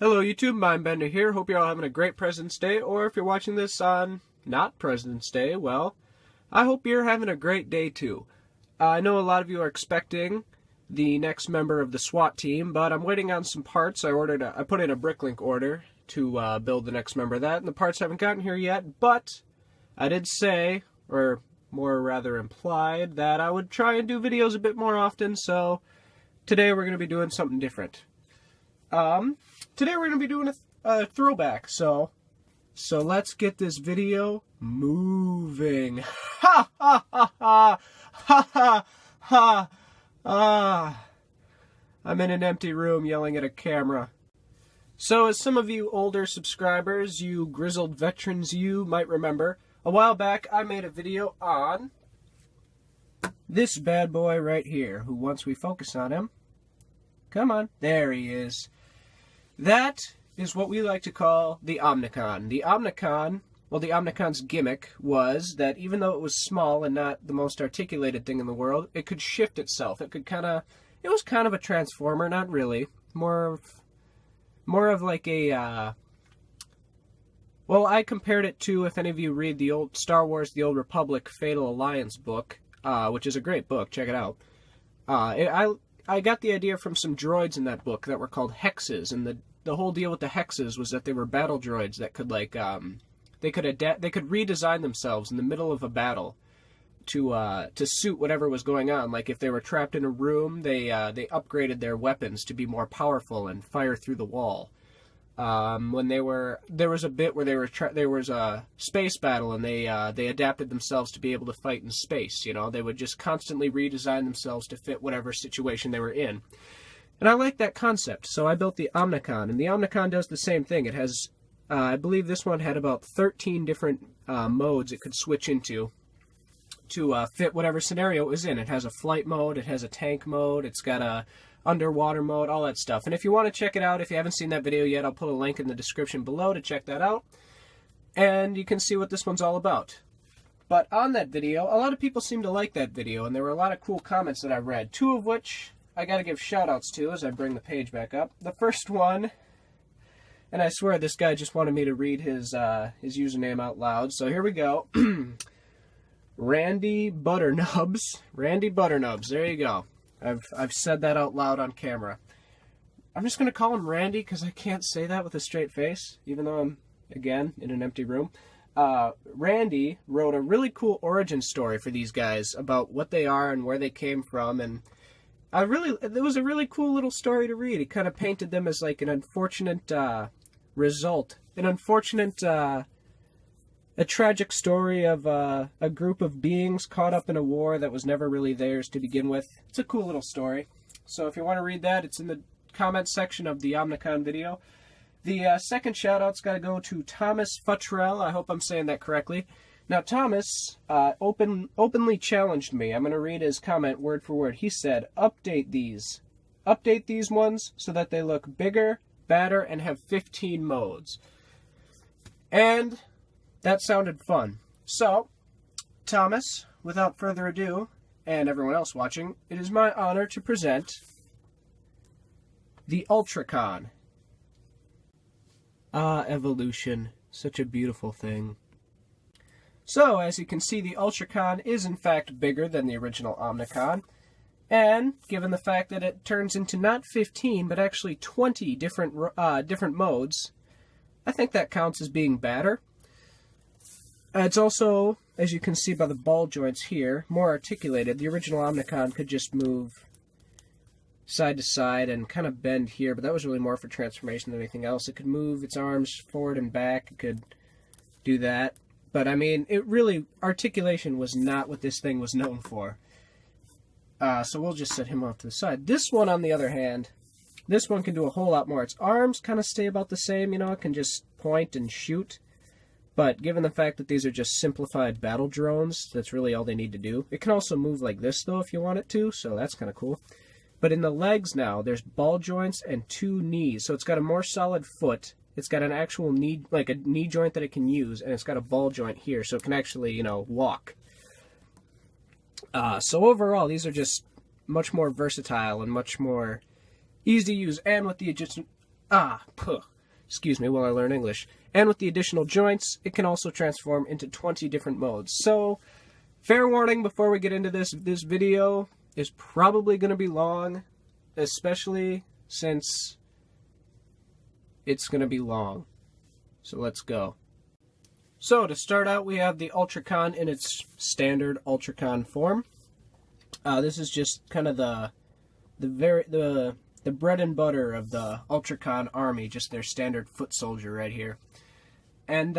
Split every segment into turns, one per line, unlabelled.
Hello YouTube, M1NDxBEND3R here. Hope you're all having a great President's Day, or if you're watching this on not President's Day, well, I hope you're having a great day too. I know a lot of you are expecting the next member of the SWAT team, but I'm waiting on some parts. I put in a Bricklink order to build the next member of that, and the parts haven't gotten here yet, but I did say, or more rather implied, that I would try and do videos a bit more often, so today we're going to be doing something different. Today we're going to be doing a throwback, so let's get this video moving. Ha ha ha ha ha ha ha. I'm in an empty room yelling at a camera. So as some of you older subscribers, you grizzled veterans, you might remember, a while back I made a video on this bad boy right here, who once we focus on him, come on, there he is. That is what we like to call the Omnicon. The Omnicon, well, the Omnicon's gimmick was that even though it was small and not the most articulated thing in the world, it could shift itself. It was kind of a transformer, not really. More of like a, well, I compared it to, if any of you read the old Star Wars, The Old Republic Fatal Alliance book, which is a great book, check it out. I got the idea from some droids in that book that were called hexes, and the whole deal with the hexes was that they were battle droids that could they could redesign themselves in the middle of a battle to suit whatever was going on. Like if they were trapped in a room, they upgraded their weapons to be more powerful and fire through the wall. When there was a bit where there was a space battle and they adapted themselves to be able to fight in space. You know, they would just constantly redesign themselves to fit whatever situation they were in. And I like that concept, so I built the Omnicon, and the Omnicon does the same thing. It has, I believe this one had about 13 different modes it could switch into to fit whatever scenario it was in. It has a flight mode, it has a tank mode, it's got a underwater mode, all that stuff. And if you want to check it out, if you haven't seen that video yet, I'll put a link in the description below to check that out. And you can see what this one's all about. But on that video, a lot of people seem to like that video, and there were a lot of cool comments that I read, two of which I gotta give shout-outs to as I bring the page back up. The first one, and I swear this guy just wanted me to read his username out loud, so here we go. Randy Butternubs. Randy Butternubs, there you go. I've said that out loud on camera. I'm just gonna call him Randy because I can't say that with a straight face, even though I'm, again, in an empty room. Randy wrote a really cool origin story for these guys about what they are and where they came from, and it was a really cool little story to read. He kind of painted them as like an unfortunate result, a tragic story of a group of beings caught up in a war that was never really theirs to begin with. It's a cool little story. So if you want to read that, it's in the comments section of the Omnicon video. The second shout-out's got to go to Thomas Futrell. I hope I'm saying that correctly. Now, Thomas openly challenged me. I'm going to read his comment word for word. He said, update these ones so that they look bigger, badder, and have 15 modes. And that sounded fun. So, Thomas, without further ado, and everyone else watching, it is my honor to present the Ultracon. Ah, evolution. Such a beautiful thing. So, as you can see, the Ultracon is in fact bigger than the original Omnicon, and given the fact that it turns into not 15, but actually 20 different modes, I think that counts as being badder. It's also, as you can see by the ball joints here, more articulated. The original Omnicon could just move side to side and kind of bend here, but that was really more for transformation than anything else. It could move its arms forward and back, it could do that. But, I mean, articulation was not what this thing was known for. So we'll just set him off to the side. This one, on the other hand, this one can do a whole lot more. Its arms kind of stay about the same, you know, it can just point and shoot. But given the fact that these are just simplified battle drones, that's really all they need to do. It can also move like this, though, if you want it to, so that's kind of cool. But in the legs now, there's ball joints and 2 knees, so it's got a more solid foot. It's got an actual knee, like a knee joint that it can use, and it's got a ball joint here, so it can actually, you know, walk. So overall, these are just much more versatile and much more easy to use, and with the Excuse me while I learn English. And with the additional joints, it can also transform into 20 different modes. So, fair warning before we get into this video is probably going to be long, especially since it's going to be long. So let's go. So to start out, we have the Ultracon in its standard Ultracon form. This is just kind of the bread and butter of the Ultracon army, just their standard foot soldier right here. And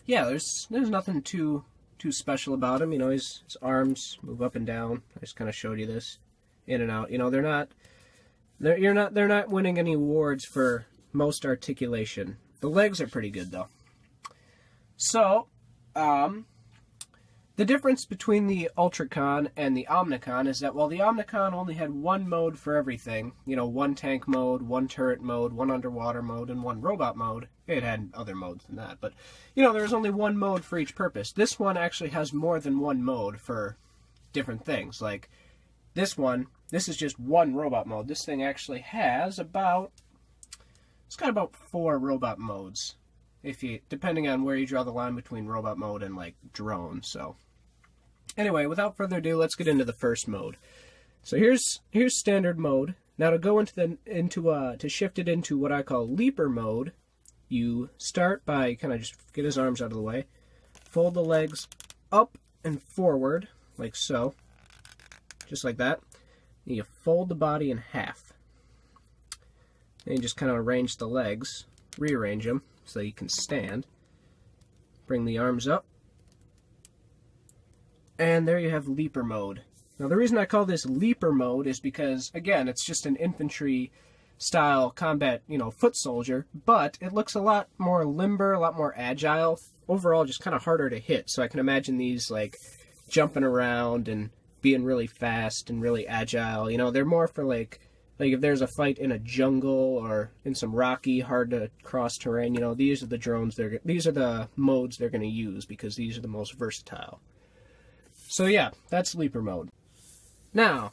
yeah, there's nothing too special about him. You know, his arms move up and down. I just kind of showed you this, in and out. You know, they're not winning any awards for most articulation. The legs are pretty good though. So, the difference between the Ultracon and the Omnicon is that while the Omnicon only had one mode for everything, you know, one tank mode, one turret mode, one underwater mode, and one robot mode, it had other modes than that, but, you know, there was only one mode for each purpose. This one actually has more than one mode for different things. Like, this is just one robot mode. This thing actually has it's got about 4 robot modes, depending on where you draw the line between robot mode and, like, drone, so. Anyway, without further ado, let's get into the first mode. So here's standard mode. Now to go to shift it into what I call leaper mode, you start by kind of just get his arms out of the way, fold the legs up and forward, like so, just like that. And you fold the body in half. And you just kind of arrange the legs, rearrange them so you can stand. Bring the arms up. And there you have leaper mode. Now the reason I call this leaper mode is because, again, it's just an infantry style combat, you know, foot soldier, but it looks a lot more limber, a lot more agile. Overall, just kind of harder to hit. So I can imagine these, like, jumping around and being really fast and really agile. You know, they're more for, like if there's a fight in a jungle or in some rocky, hard to cross terrain, you know, these are the modes they're going to use because these are the most versatile. So yeah, that's leaper mode. Now,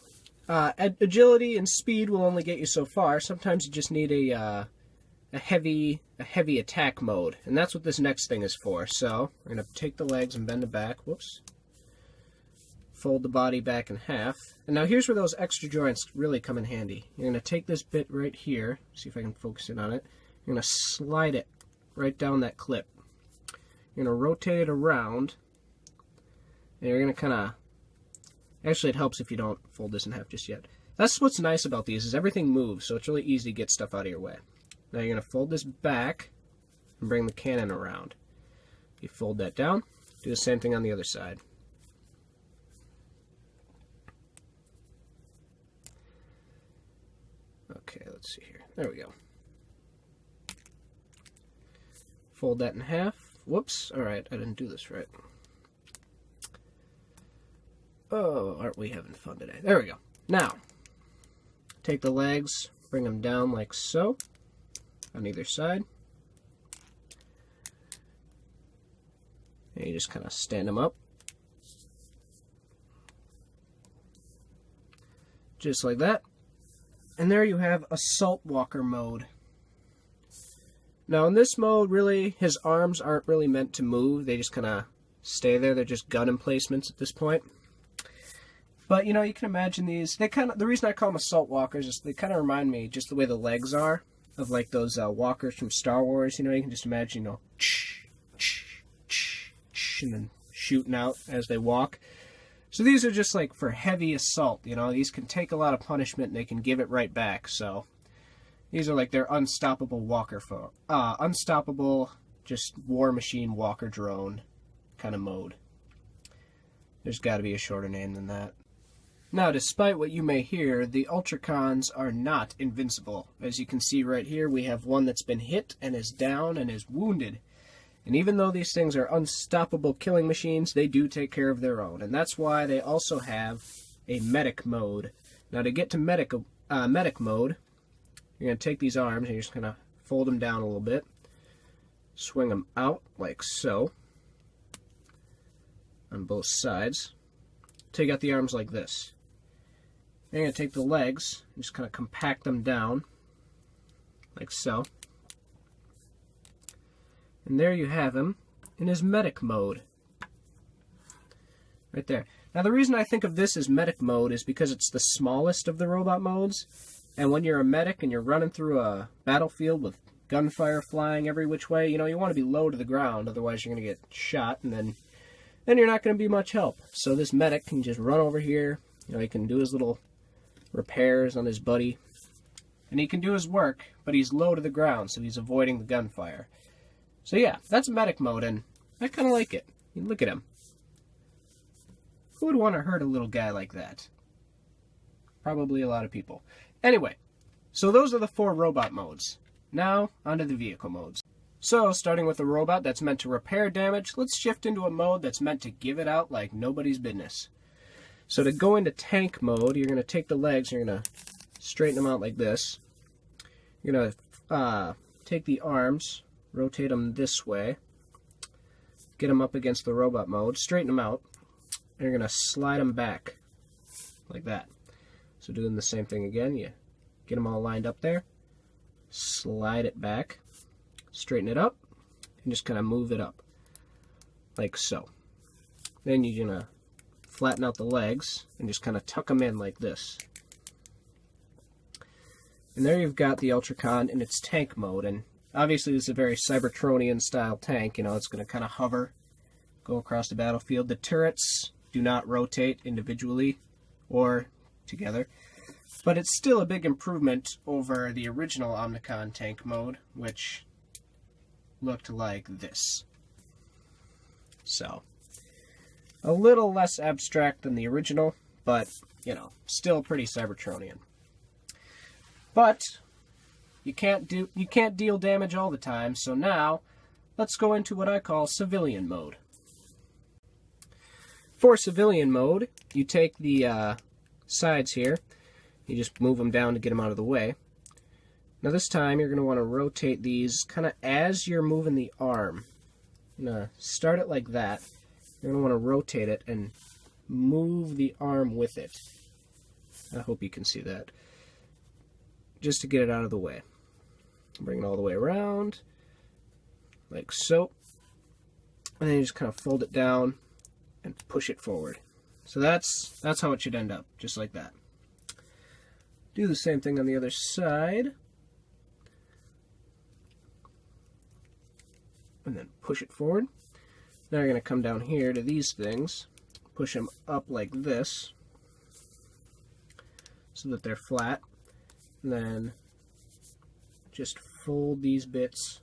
agility and speed will only get you so far. Sometimes you just need a heavy attack mode, and that's what this next thing is for. So we're gonna take the legs and bend it back. Whoops. Fold the body back in half. And now here's where those extra joints really come in handy. You're gonna take this bit right here. See if I can focus in on it. You're gonna slide it right down that clip. You're gonna rotate it around. And you're going to kind of... Actually, it helps if you don't fold this in half just yet. That's what's nice about these, is everything moves, so it's really easy to get stuff out of your way. Now you're going to fold this back and bring the cannon around. You fold that down, do the same thing on the other side. Okay, let's see here. There we go. Fold that in half. Whoops. Alright, I didn't do this right. Oh, aren't we having fun today? There we go. Now, take the legs, bring them down like so, on either side. And you just kind of stand them up. Just like that. And there you have Assault Walker mode. Now in this mode, really, his arms aren't really meant to move. They just kind of stay there. They're just gun emplacements at this point. But, you know, you can imagine these, the reason I call them Assault Walkers is they kind of remind me, just the way the legs are, of like those walkers from Star Wars. You know, you can just imagine, you know, and then shooting out as they walk. So these are just like for heavy assault, you know, these can take a lot of punishment and they can give it right back. So these are like their unstoppable walker unstoppable, just war machine walker drone kind of mode. There's got to be a shorter name than that. Now, despite what you may hear, the Ultracons are not invincible. As you can see right here, we have one that's been hit and is down and is wounded. And even though these things are unstoppable killing machines, they do take care of their own. And that's why they also have a medic mode. Now, to get to medic mode, you're going to take these arms and you're just going to fold them down a little bit. Swing them out like so. On both sides. Take out the arms like this. Then you're going to take the legs and just kind of compact them down like so. And there you have him in his medic mode. Right there. Now the reason I think of this as medic mode is because it's the smallest of the robot modes, and when you're a medic and you're running through a battlefield with gunfire flying every which way, you know, you want to be low to the ground, otherwise you're going to get shot, and then you're not going to be much help. So this medic can just run over here, you know, he can do his little repairs on his buddy, and he can do his work, but he's low to the ground, so he's avoiding the gunfire. So yeah, that's medic mode, and I kind of like it. Look at him. Who would want to hurt a little guy like that? Probably a lot of people. Anyway, so those are the 4 robot modes. Now, onto the vehicle modes. So, starting with a robot that's meant to repair damage, let's shift into a mode that's meant to give it out like nobody's business. So to go into tank mode, you're going to take the legs, you're going to straighten them out like this. You're going to take the arms, rotate them this way, get them up against the robot mode, straighten them out, and you're going to slide them back like that. So doing the same thing again, you get them all lined up there, slide it back, straighten it up, and just kind of move it up like so. Then you're going to flatten out the legs and just kind of tuck them in like this. And there you've got the Ultracon in its tank mode, and obviously this is a very Cybertronian style tank. You know, it's going to kind of hover, go across the battlefield. The turrets do not rotate individually or together, but it's still a big improvement over the original Omnicon tank mode, which looked like this. So, a little less abstract than the original, but, you know, still pretty Cybertronian. But you can't deal damage all the time, so now let's go into what I call civilian mode. For civilian mode, you take the sides here, you just move them down to get them out of the way. Now this time you're going to want to rotate these kind of as you're moving the arm. You're going to start it like that. You're going to want to rotate it and move the arm with it. I hope you can see that. Just to get it out of the way. Bring it all the way around, like so. And then you just kind of fold it down and push it forward. So that's how it should end up, just like that. Do the same thing on the other side. And then push it forward. Now you're going to come down here to these things, push them up like this, so that they're flat. And then just fold these bits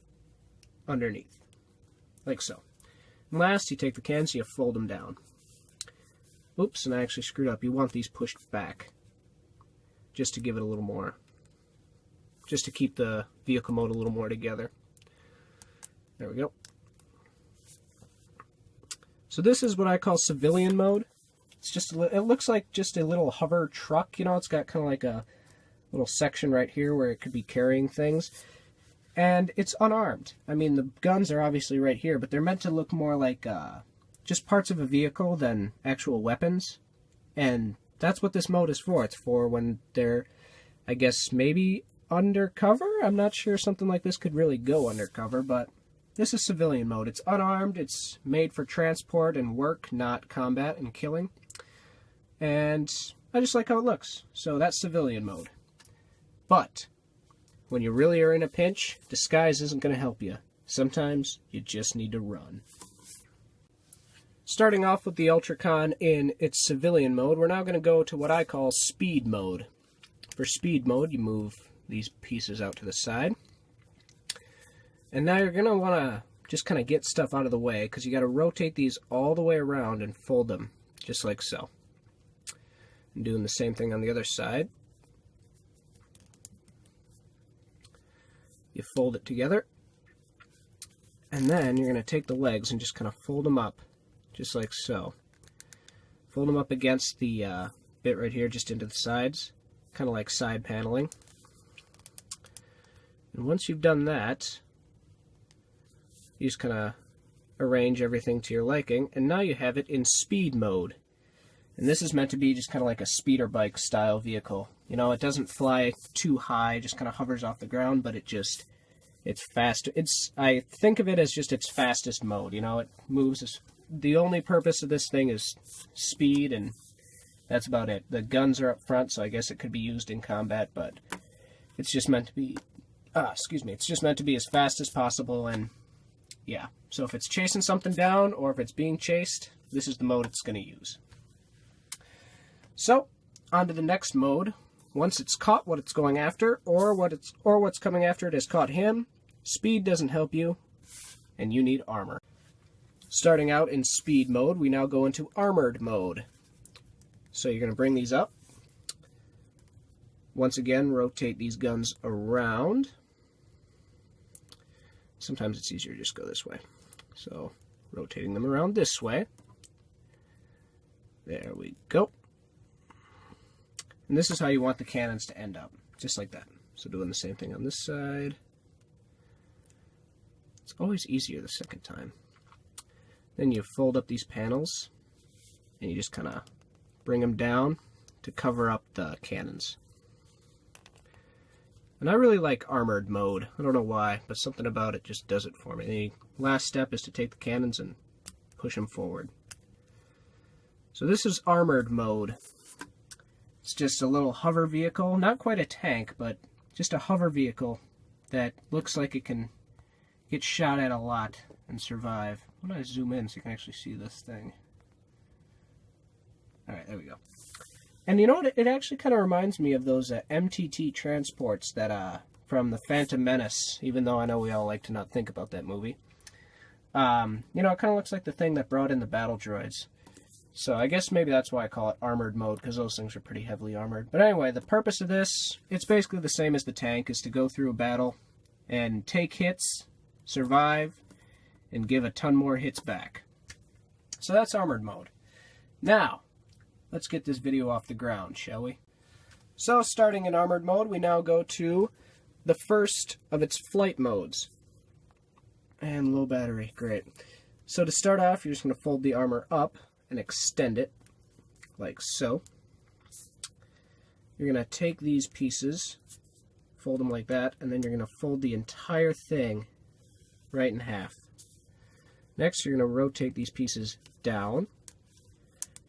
underneath, like so. And last, you take the cans, you fold them down. Oops, and I actually screwed up. You want these pushed back, just to give it a little more, just to keep the vehicle mode a little more together. There we go. So this is what I call civilian mode. It's just it looks like just a little hover truck. You know, it's got kind of like a little section right here where it could be carrying things. And it's unarmed. I mean, the guns are obviously right here, but they're meant to look more like just parts of a vehicle than actual weapons. And that's what this mode is for. It's for when they're, I guess, maybe undercover? I'm not sure something like this could really go undercover, but this is civilian mode. It's unarmed, it's made for transport and work, not combat and killing. And I just like how it looks. So that's civilian mode. But when you really are in a pinch, disguise isn't going to help you. Sometimes you just need to run. Starting off with the Ultracon in its civilian mode, we're now going to go to what I call speed mode. For speed mode, you move these pieces out to the side. And now you're going to want to just kind of get stuff out of the way, because you got to rotate these all the way around and fold them, just like so. And doing the same thing on the other side. You fold it together, and then you're going to take the legs and just kind of fold them up, just like so. Fold them up against the bit right here, just into the sides, kind of like side paneling. And once you've done that, you just kind of arrange everything to your liking, and now you have it in speed mode. And this is meant to be just kind of like a speeder bike style vehicle. You know, it doesn't fly too high, it just kind of hovers off the ground, but it's fast. I think of it as just its fastest mode. You know, it moves the only purpose of this thing is speed, and that's about it. The guns are up front, so I guess it could be used in combat, but it's just meant to be, it's just meant to be as fast as possible, and yeah. So if it's chasing something down, or if it's being chased, this is the mode it's going to use. So, on to the next mode. Once it's caught what it's going after, or what's coming after it has caught him, speed doesn't help you, and you need armor. Starting out in speed mode, we now go into armored mode. So you're going to bring these up. Once again, rotate these guns around. Sometimes it's easier to just go this way. So, rotating them around this way. There we go. And this is how you want the cannons to end up, just like that. So doing the same thing on this side. It's always easier the second time. Then you fold up these panels, and you just kind of bring them down to cover up the cannons. And I really like armored mode. I don't know why, but something about it just does it for me. The last step is to take the cannons and push them forward. So this is armored mode. It's just a little hover vehicle, not quite a tank, but just a hover vehicle that looks like it can get shot at a lot and survive. Why don't I zoom in so you can actually see this thing? Alright, there we go. And you know what? It actually kind of reminds me of those MTT transports that from the Phantom Menace, even though I know we all like to not think about that movie. You know, it kind of looks like the thing that brought in the battle droids. So I guess maybe that's why I call it armored mode, because those things are pretty heavily armored. But anyway, the purpose of this, it's basically the same as the tank, is to go through a battle and take hits, survive, and give a ton more hits back. So that's armored mode. Now, let's get this video off the ground, shall we? So, starting in armored mode, we now go to the first of its flight modes. And low battery, great. So to start off, you're just going to fold the armor up and extend it, like so. You're going to take these pieces, fold them like that, and then you're going to fold the entire thing right in half. Next, you're going to rotate these pieces down.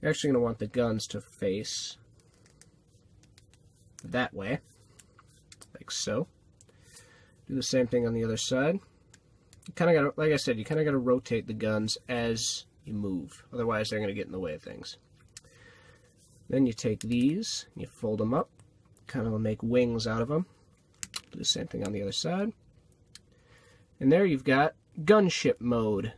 You're actually going to want the guns to face that way, like so. Do the same thing on the other side. You kind of got to, like I said, you kind of got to rotate the guns as you move. Otherwise, they're going to get in the way of things. Then you take these, and you fold them up, kind of make wings out of them. Do the same thing on the other side. And there you've got gunship mode.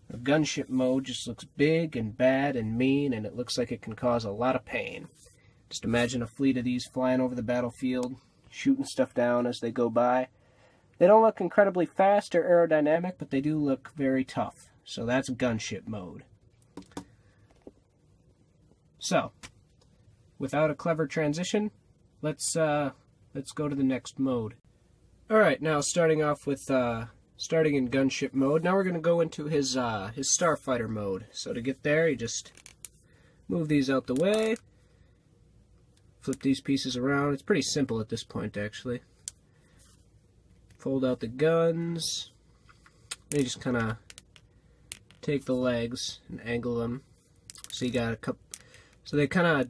Now, gunship mode just looks big and bad and mean, and it looks like it can cause a lot of pain. Just imagine a fleet of these flying over the battlefield, shooting stuff down as they go by. They don't look incredibly fast or aerodynamic, but they do look very tough. So that's gunship mode. So, without a clever transition, let's go to the next mode. Alright, now starting off with starting in gunship mode, now we're going to go into his Starfighter mode. So to get there, you just move these out the way, flip these pieces around. It's pretty simple at this point, actually. Fold out the guns. Then you just kind of take the legs and angle them. So you got a couple. So they kind of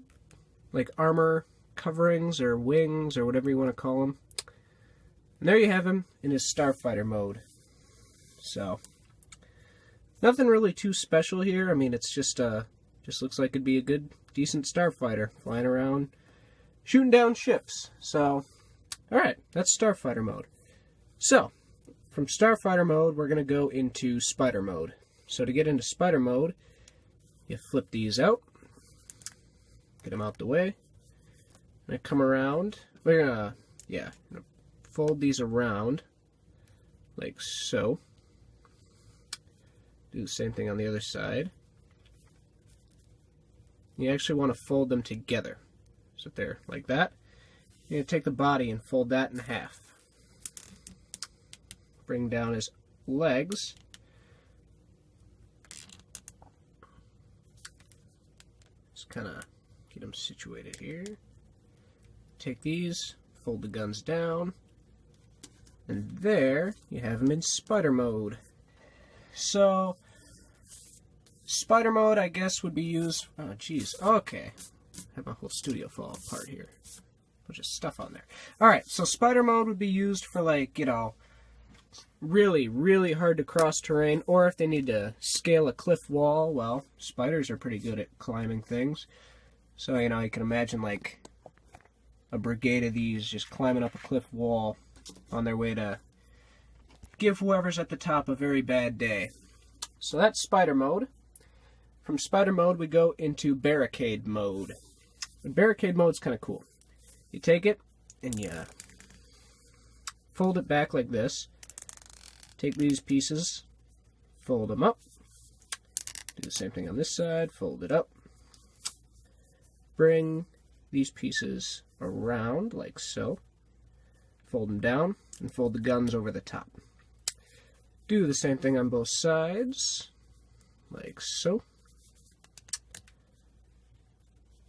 like armor coverings or wings or whatever you want to call them. And there you have him in his Starfighter mode. So nothing really too special here. I mean, it's just looks like it'd be a good, decent Starfighter flying around, shooting down ships. So, all right, that's Starfighter mode. So, from Starfighter mode, we're going to go into Spider mode. So to get into Spider mode, you flip these out, get them out the way, and I come around. We're gonna fold these around like so. Do the same thing on the other side. You actually want to fold them together, so they're like that. You're going to take the body and fold that in half. Bring down his legs. Just kind of get them situated here. take these, fold the guns down, and there you have them in Spider Mode. So, Spider Mode, I guess, would be used... Oh, jeez. Okay. I have my whole studio fall apart here. Bunch of stuff on there. Alright, so Spider Mode would be used for, like, you know, really, really hard to cross terrain, or if they need to scale a cliff wall. Well, spiders are pretty good at climbing things. So, you know, you can imagine, like, a brigade of these just climbing up a cliff wall on their way to give whoever's at the top a very bad day. So that's Spider Mode. From Spider Mode, we go into Barricade Mode. And Barricade Mode's kind of cool. You take it, and you fold it back like this. Take these pieces, fold them up. Do the same thing on this side, fold it up. Bring these pieces around like so. Fold them down, and fold the guns over the top. Do the same thing on both sides, like so.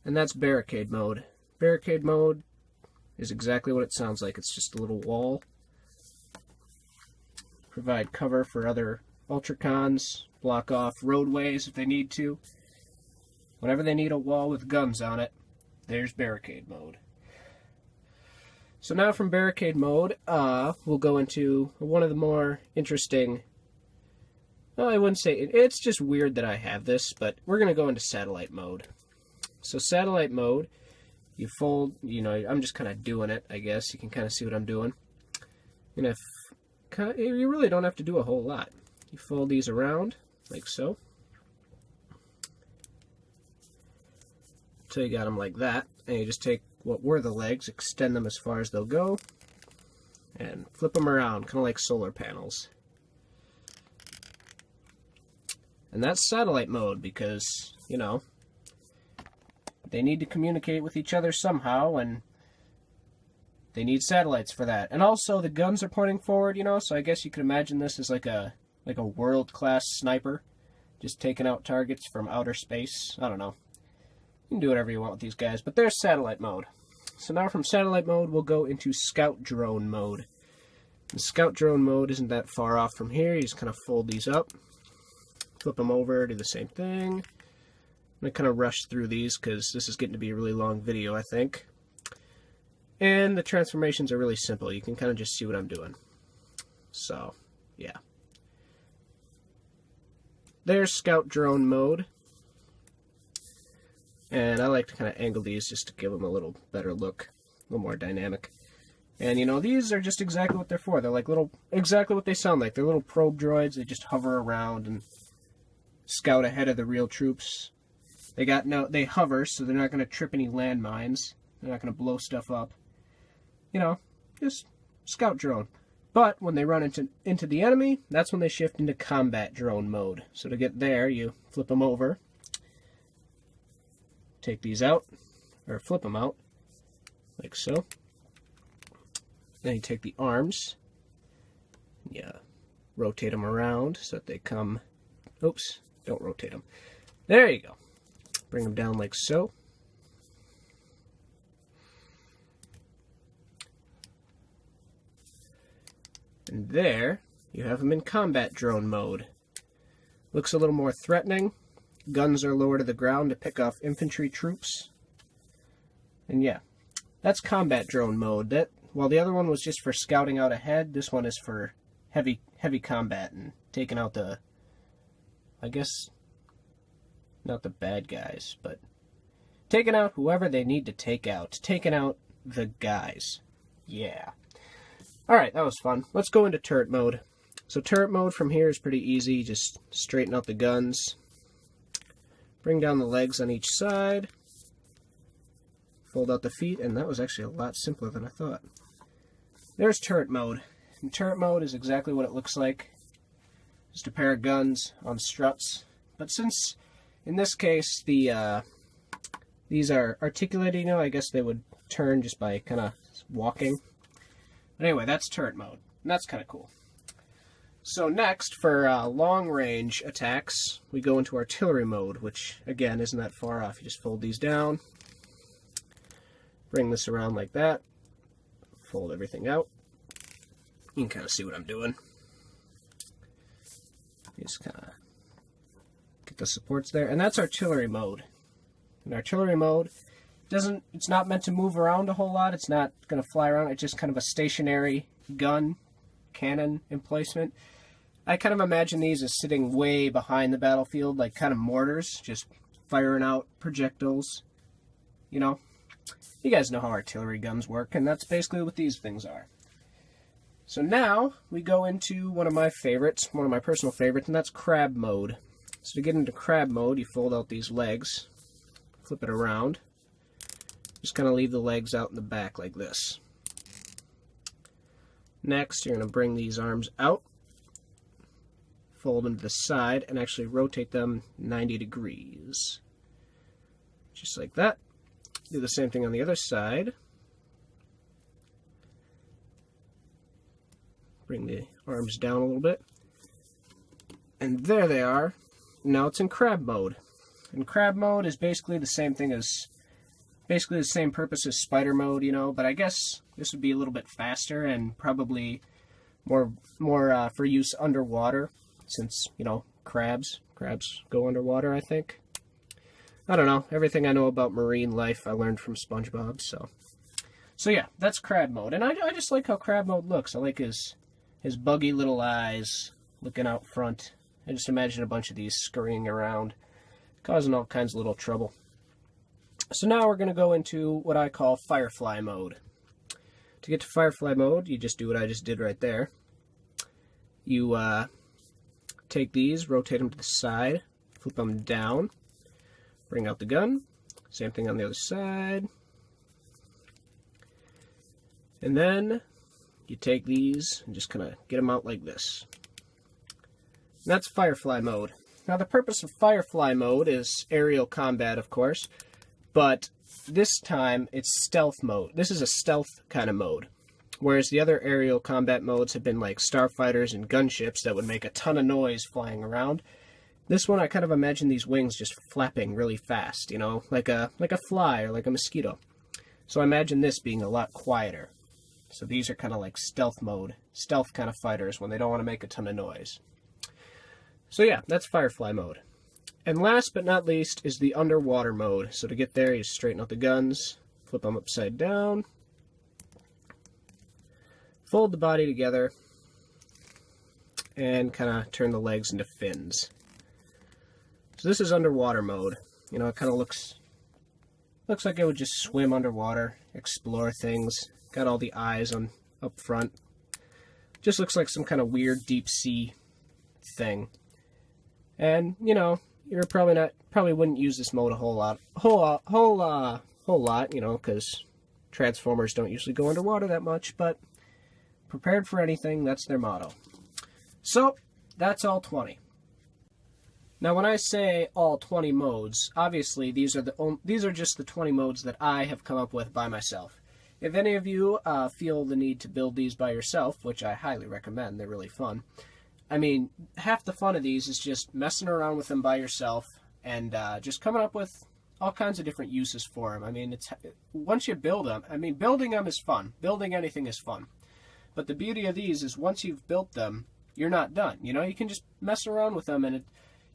And that's Barricade Mode. Barricade Mode is exactly what it sounds like. It's just a little wall. Provide cover for other Ultracons. Block off roadways if they need to. Whenever they need a wall with guns on it, there's Barricade Mode. So now from Barricade Mode, we'll go into one of the more interesting... Well, I wouldn't say... It's just weird that I have this, but we're going to go into Satellite Mode. So Satellite Mode, you fold... You know, I'm just kind of doing it, I guess. You can kind of see what I'm doing. And if... You really don't have to do a whole lot. You fold these around, like so. So you got them like that, and you just take what were the legs, extend them as far as they'll go, and flip them around, kind of like solar panels. And that's Satellite Mode because, you know, they need to communicate with each other somehow, and they need satellites for that. And also, the guns are pointing forward, you know, so I guess you could imagine this as like a world-class sniper, just taking out targets from outer space. I don't know. You can do whatever you want with these guys, but there's Satellite Mode. So now from Satellite Mode, we'll go into Scout Drone Mode. And Scout Drone Mode isn't that far off from here. You just kind of fold these up, flip them over, do the same thing. I'm going to kind of rush through these because this is getting to be a really long video, I think. And the transformations are really simple. You can kind of just see what I'm doing. So, yeah. There's Scout Drone Mode. And I like to kind of angle these just to give them a little better look, a little more dynamic. And, you know, these are just exactly what they're for. They're like exactly what they sound like. They're little probe droids. They just hover around and scout ahead of the real troops. They hover, so they're not going to trip any landmines. They're not going to blow stuff up. You know, just scout drone. But when they run into the enemy, that's when they shift into combat drone mode. So to get there, you flip them over. Take these out, or flip them out, like so. Then you take the arms, yeah, rotate them around so that they come, oops, don't rotate them. There you go. Bring them down like so. And there, you have them in combat drone mode. Looks a little more threatening. Guns are lower to the ground to pick off infantry troops. And yeah, that's combat drone mode. While the other one was just for scouting out ahead, this one is for heavy combat and taking out the, I guess, not the bad guys, but taking out whoever they need to take out. Taking out the guys. Yeah. Alright, that was fun. Let's go into turret mode. So turret mode from here is pretty easy. Just straighten out the guns. Bring down the legs on each side. Fold out the feet, and that was actually a lot simpler than I thought. There's turret mode. And turret mode is exactly what it looks like. Just a pair of guns on struts. But since, in this case, these are articulated, you know, I guess they would turn just by kind of walking. But anyway, that's turret mode. And that's kind of cool. So next, for long-range attacks, we go into artillery mode, which, again, isn't that far off. You just fold these down. bring this around like that, fold everything out. You can kind of see what I'm doing. Just kind of get the supports there, and that's artillery mode. In artillery mode, it's not meant to move around a whole lot. It's not going to fly around. It's just kind of a stationary gun, cannon emplacement. I kind of imagine these as sitting way behind the battlefield, like kind of mortars, just firing out projectiles. You know, you guys know how artillery guns work, and that's basically what these things are. So now we go into one of my favorites, one of my personal favorites, and that's crab mode. So to get into crab mode, you fold out these legs, flip it around, just kind of leave the legs out in the back like this. Next, you're going to bring these arms out, fold them to the side, and actually rotate them 90 degrees. Just like that. Do the same thing on the other side. Bring the arms down a little bit. And there they are. Now it's in crab mode. And crab mode is basically the same thing as, basically the same purpose as spider mode, you know, but I guess this would be a little bit faster and probably more for use underwater, since, you know, crabs go underwater, I think. I don't know. Everything I know about marine life I learned from SpongeBob, so yeah, that's crab mode. And I just like how crab mode looks. I like his buggy little eyes looking out front. I just imagine a bunch of these scurrying around, causing all kinds of little trouble. So now we're going to go into what I call Firefly Mode. To get to Firefly Mode, you just do what I just did right there. You take these, rotate them to the side, flip them down, bring out the gun. Same thing on the other side. And then you take these and just kind of get them out like this. And that's Firefly Mode. Now the purpose of Firefly Mode is aerial combat, of course, but this time it's stealth mode. This is a stealth kind of mode, whereas the other aerial combat modes have been like starfighters and gunships that would make a ton of noise flying around. This one, I kind of imagine these wings just flapping really fast, you know, like a fly or like a mosquito. So I imagine this being a lot quieter. So these are kind of like stealth mode, stealth kind of fighters when they don't want to make a ton of noise. So yeah, that's Firefly Mode. And last but not least is the underwater mode. So to get there, you straighten out the guns, flip them upside down, fold the body together, and kind of turn the legs into fins. So this is underwater mode. You know, it kind of looks like it would just swim underwater, explore things. Got all the eyes on up front. Just looks like some kind of weird deep sea thing. And you know, you're probably wouldn't use this mode a whole lot, you know, because Transformers don't usually go underwater that much. But prepared for anything, that's their motto. So that's all 20. Now, when I say all 20 modes, obviously these are just the 20 modes that I have come up with by myself. If any of you feel the need to build these by yourself, which I highly recommend, they're really fun. I mean, half the fun of these is just messing around with them by yourself and just coming up with all kinds of different uses for them. I mean, once you build them, I mean, building them is fun. Building anything is fun. But the beauty of these is once you've built them, you're not done. You know, you can just mess around with them and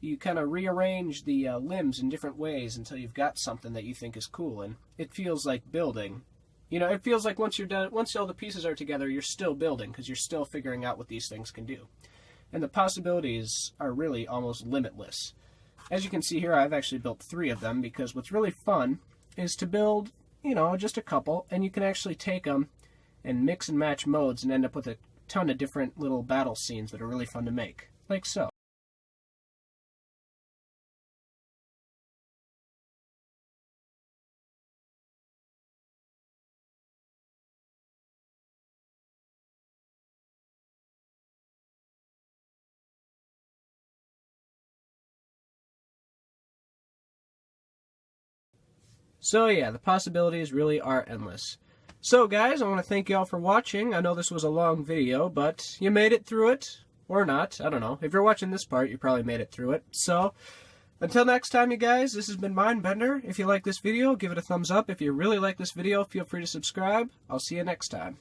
you kind of rearrange the limbs in different ways until you've got something that you think is cool. And it feels like building. You know, it feels like once you're done, once all the pieces are together, you're still building because you're still figuring out what these things can do. And the possibilities are really almost limitless. As you can see here, I've actually built 3 of them because what's really fun is to build, you know, just a couple, and you can actually take them and mix and match modes and end up with a ton of different little battle scenes that are really fun to make, like so. So yeah, the possibilities really are endless. So guys, I want to thank you all for watching. I know this was a long video, but you made it through it, or not, I don't know. If you're watching this part, you probably made it through it. So, Until next time, you guys, this has been Mindbender. If you like this video, give it a thumbs up. If you really like this video, feel free to subscribe. I'll see you next time.